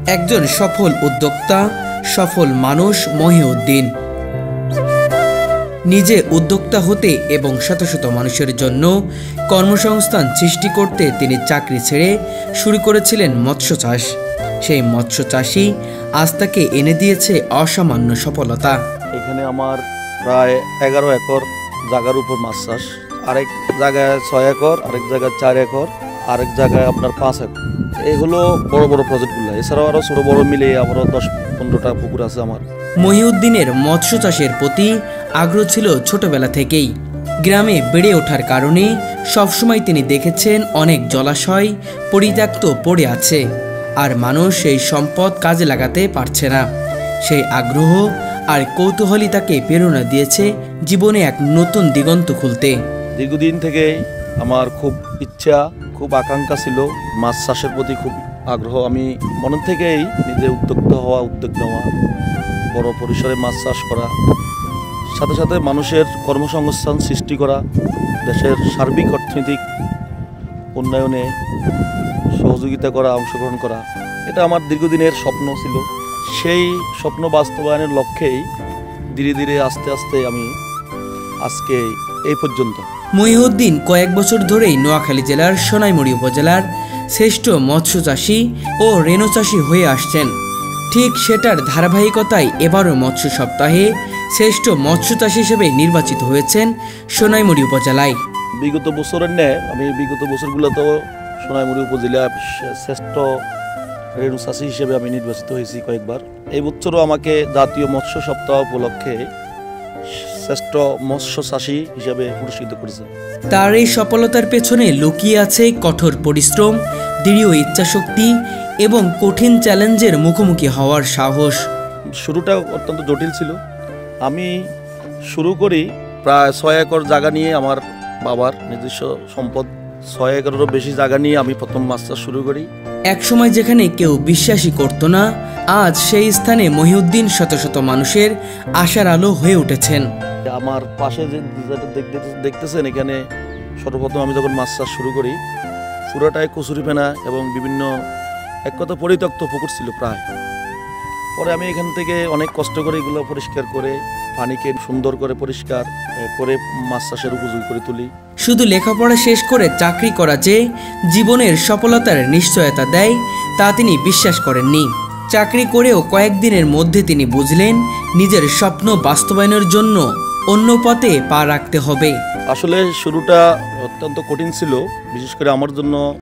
একজন সফল উদ্যোক্তা, সফল মানুষ মহিউদ্দিন। নিজে উদ্যোক্তা হতে এবং শত শত মানুষের জন্য কর্মসংস্থান সৃষ্টি করতে তিনি চাকরি ছেড়ে শুরু করেছিলেন মৎস্য চাষ। সেই মৎস্য চাষই আজ তাকে এনে দিয়েছে অসামান্য সফলতা। এখানে আমার প্রায় 11 একর জায়গার উপর মাছ চাষ, আরেক জায়গায় 6 একর, আরেক জায়গায় 4 একর, আরেক জায়গায় আপনার 5 একর। এগুলো বড় বড় প্রজেক্টগুলো। এছাড়াও আরও ছোট বড় মিলে আবারও 10-15টা পুকুর আছে আমার। মহিউদ্দিনের মৎস্য চাষের প্রতি আগ্রহ ছিল ছোটবেলা থেকেই। গ্রামে বেড়ে ওঠার কারণে সবসময় তিনি দেখেছেন অনেক জলাশয় পরিত্যক্ত পড়ে আছে, আর মানুষ সেই সম্পদ কাজে লাগাতে পারছে না। সেই আগ্রহ আর কৌতূহলই তাকে প্রেরণা দিয়েছে জীবনে এক নতুন দিগন্ত খুলতে। দীর্ঘদিন থেকে আমার খুব ইচ্ছা, খুব আকাঙ্ক্ষা ছিল মাছ চাষের প্রতি খুব আগ্রহ। আমি মন থেকেই নিজে উদ্যোক্তা হওয়া, উদ্যোগ নেওয়া, বড় পরিসরে মাছ চাষ করা, সাথে সাথে মানুষের কর্মসংস্থান সৃষ্টি করা, দেশের সার্বিক অর্থনৈতিক উন্নয়নে সহযোগিতা করা, অংশগ্রহণ করা, এটা আমার দীর্ঘদিনের স্বপ্ন ছিল। সেই স্বপ্ন বাস্তবায়নের লক্ষ্যেই ধীরে ধীরে আস্তে আস্তে আমি আজকে এই পর্যন্ত। মহিউদ্দিন কয়েক বছর ধরেই নোয়াখালী জেলার সোনাইমুড়ি উপজেলার শ্রেষ্ঠ মৎস্য চাষী ও রেণু চাষী হয়ে আসছেন। ঠিক সেটার ধারাবাহিকতায় এবারও মৎস্য সপ্তাহে শ্রেষ্ঠ মৎস্য চাষী হিসেবে নির্বাচিত হয়েছেন সোনাইমুড়ি উপজেলায়। বিগত বছরের ন্যায় আমি বিগত বছরগুলোতেও সোনাইমুড়ি উপজেলা শ্রেষ্ঠ রেণু চাষী হিসেবে আমি নির্বাচিত হয়েছি কয়েকবার। এই বছরও আমাকে জাতীয় মৎস্য সপ্তাহ উপলক্ষে শ্রেষ্ঠ মৎস্য চাষী হিসেবে পুরস্কৃত করেছে। তার এই সফলতার পেছনে লুকিয়ে আছে কঠোর পরিশ্রম, দৃঢ় ইচ্ছাশক্তি এবং কঠিন চ্যালেঞ্জের মুখোমুখি হওয়ার সাহস। শুরুটা অত্যন্ত জটিল ছিল। আমি শুরু করি প্রায় 6 একর জায়গা নিয়ে, আমার বাবার নিজস্ব সম্পদ 6 একরেরও বেশি জায়গা নিয়ে আমি প্রথম মাছ চাষ শুরু করি। একসময় যেখানে কেউ বিশ্বাসই করত না, আজ সেই স্থানে মহিউদ্দিন শত শত মানুষের আশার আলো হয়ে উঠেছেন। আমার পাশে যে দেখতেছেন, এখানে সর্বপ্রথম আমি যখন মাছ চাষ শুরু করি পুরোটাই কচুরিপানা এবং বিভিন্ন এক কথা পরিত্যক্ত পুকুর ছিল প্রায়। পরে আমি এখান থেকে অনেক কষ্ট করে এগুলো পরিষ্কার করে পানিকে সুন্দর করে পরিষ্কার করে মাছ চাষের উপযোগী করে তুলি। শুধু লেখাপড়া শেষ করে চাকরি করা যে জীবনের সফলতার নিশ্চয়তা দেয় তা তিনি বিশ্বাস করেননি। চাকরি করেও কয়েকদিনের মধ্যে তিনি বুঝলেন নিজের স্বপ্ন বাস্তবায়নের জন্য অন্য পথে পা রাখতে হবে। আসলে শুরুটা অত্যন্ত কঠিন ছিল, বিশেষ করে আমার জন্য।